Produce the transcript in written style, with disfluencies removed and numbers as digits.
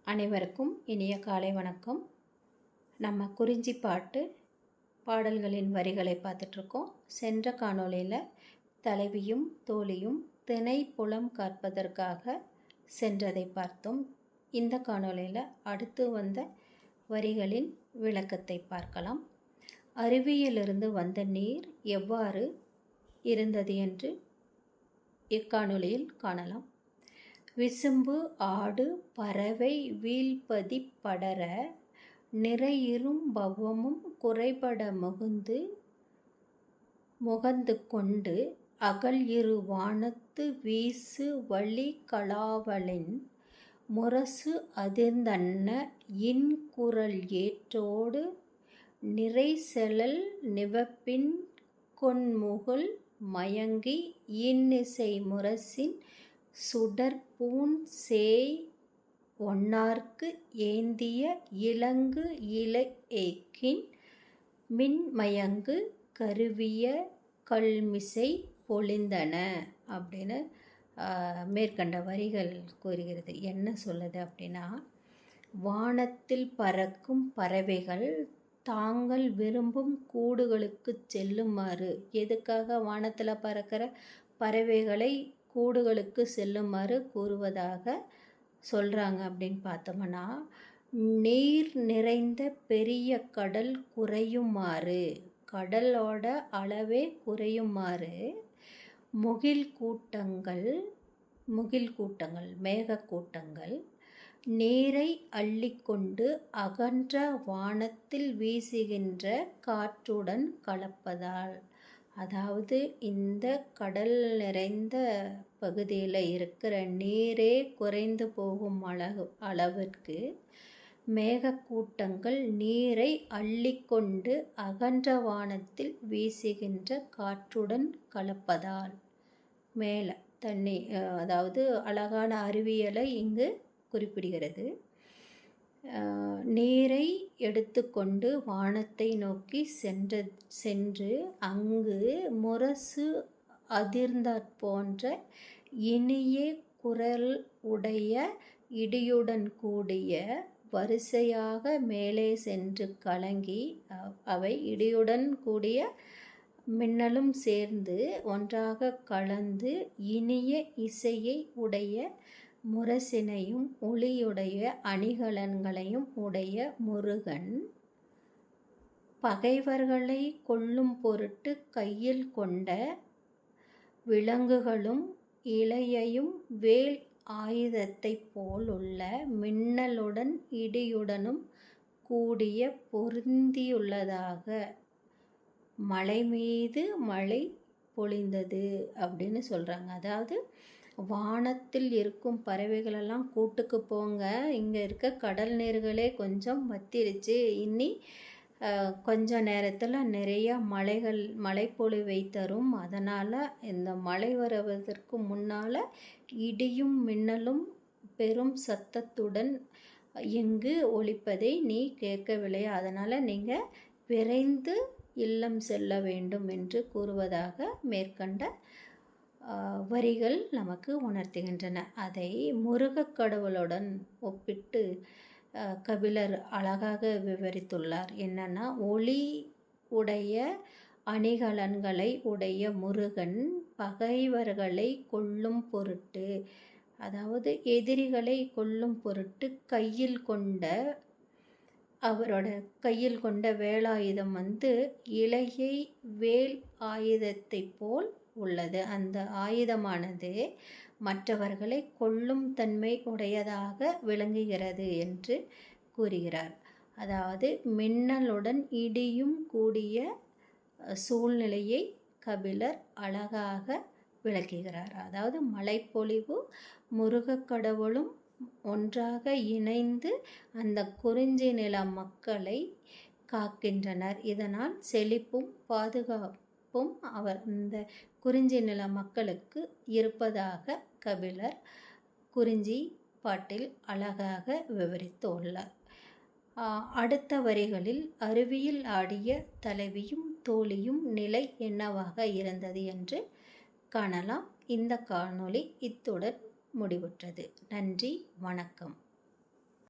அனைவருக்கும் இனிய காலை வணக்கம். நம்ம குறிஞ்சி பாடல்களின் வரிகளை பார்த்துட்ருக்கோம். சென்ற காணொளியில் தலைவியும் தோழியும் திணை புலம் கற்பதற்காக சென்றதை பார்த்தோம். இந்த காணொளியில் அடுத்து வந்த வரிகளின் விளக்கத்தை பார்க்கலாம். அருவியிலிருந்து வந்த நீர் எவ்வாறு இருந்தது என்று இக்காணொளியில் காணலாம். விசும்பு ஆடு பறவை வீழ்பதி படர நிறையிரும் பவமும் குறைபட முகந்து கொண்டு அகல் இரு வானத்து வீசு வழி கலாவலின் முரசு அதிர்ந்தன்ன இன்குரல் ஏற்றோடு நிறை செலல் நிவப்பின் கொன்முகுல் மயங்கி இன்னிசை முரசின் சுடர்பூன் சேய் ஒன்னார்க்கு ஏந்திய இலங்கு இலையேக்கின் மின்மயங்கு கருவிய கல்மிசை பொழிந்தன அப்படின்னு மேற்கண்ட வரிகள் கூறுகிறது. என்ன சொல்லுது அப்படின்னா, வானத்தில் பறக்கும் பறவைகள் தாங்கள் விரும்பும் கூடுகளுக்கு செல்லுமாறு, எதுக்காக வானத்தில் பறக்கிற பறவைகளை கூடுகளுக்கு செல்லுமாறு கூறுவதாக சொல்கிறாங்க அப்படின்னு பார்த்தோம்னா, நீர் நிறைந்த பெரிய கடல் குறையுமாறு, கடலோட அளவே குறையுமாறு முகில் கூட்டங்கள் மேகக்கூட்டங்கள் நீரை அள்ளிக்கொண்டு அகன்ற வானத்தில் வீசுகின்ற காற்றுடன் கலப்பதால், அதாவது இந்த கடல் நிறைந்த பகுதியில் இருக்கிற நீரே குறைந்து போகும் அளவிற்கு மேகக்கூட்டங்கள் நீரை அள்ளிக்கொண்டு அகன்ற வானத்தில் வீசுகின்ற காற்றுடன் கலப்பதால், மேலே தண்ணி, அதாவது அழகான அறிவியலை இங்கு குறிப்பிடுகிறது. நீரை எடுத்துக்கொண்டு வானத்தை நோக்கி சென்று அங்கு முரசு அதிர்ந்தாற் போன்ற இனிய குரல் உடைய இடியுடன் கூடிய வரிசையாக மேலே சென்று கலங்கி, அவை இடியுடன் கூடிய மின்னலும் சேர்ந்து ஒன்றாக கலந்து இனிய இசையை உடைய முரசினையும் ஒளியுடைய அணிகலன்களையும் உடைய முருகன் பகைவர்களை கொல்லும் பொருட்டு கையில் கொண்ட விலங்குகளும் இலையையும் வேல் ஆயுதத்தைப் போலுள்ள மின்னலுடன் இடியுடனும் கூடிய பொருந்தியுள்ளதாக மலை மீது மழை பொழிந்தது அப்படின்னு சொல்கிறாங்க. அதாவது வானத்தில் இருக்கும் பறவைகளெல்லாம் கூட்டுக்கு போங்க, இங்கே இருக்க கடல் நீர்களே கொஞ்சம் வத்திருச்சு, இனி கொஞ்ச நேரத்தில் நிறைய மழைப்பொழிவை தரும், அதனால் இந்த மழை வருவதற்கு முன்னால் இடியும் மின்னலும் பெரும் சத்தத்துடன் இங்கு ஒலிப்பதை நீ கேட்கவில்லை, அதனால் நீங்கள் விரைந்து இல்லம் செல்ல வேண்டும் என்று கூறுவதாக மேற்கண்ட வரிகள் நமக்கு உணர்த்துகின்றன. அதை முருகக் கடவுளுடன் ஒப்பிட்டு கபிலர் அழகாக விவரித்துள்ளார். என்னன்னா, ஒளி உடைய அணிகலன்களை உடைய முருகன் பகைவர்களை கொல்லும் பொருட்டு, அதாவது எதிரிகளை கொல்லும் பொருட்டு அவரோட கையில் கொண்ட வேலாயுதம் இலையை வேல் ஆயுதத்தை போல் உள்ளது. அந்த ஆயுதமானது மற்றவர்களை கொல்லும் தன்மை உடையதாக விளங்குகிறது என்று கூறுகிறார். அதாவது மின்னலுடன் இடியும் கூடிய சூழ்நிலையை கபிலர் அழகாக விளக்குகிறார். அதாவது மழைப்பொழிவு முருகக் கடவுளும் ஒன்றாக இணைந்து அந்த குறிஞ்சி நில மக்களை காக்கின்றனர். இதனால் செழிப்பும் பாதுகாப்பும் இந்த குறிஞ்சி நில மக்களுக்கு இருப்பதாக கபிலர் குறிஞ்சி பாட்டில் அழகாக விவரித்துள்ளார். அடுத்த வரிகளில் அருவியில் ஆடிய தலைவியும் தோழியும் நிலை என்னவாக இருந்தது என்று காணலாம். இந்த காணொளி இத்துடன் முடிவுற்றது. நன்றி, வணக்கம்.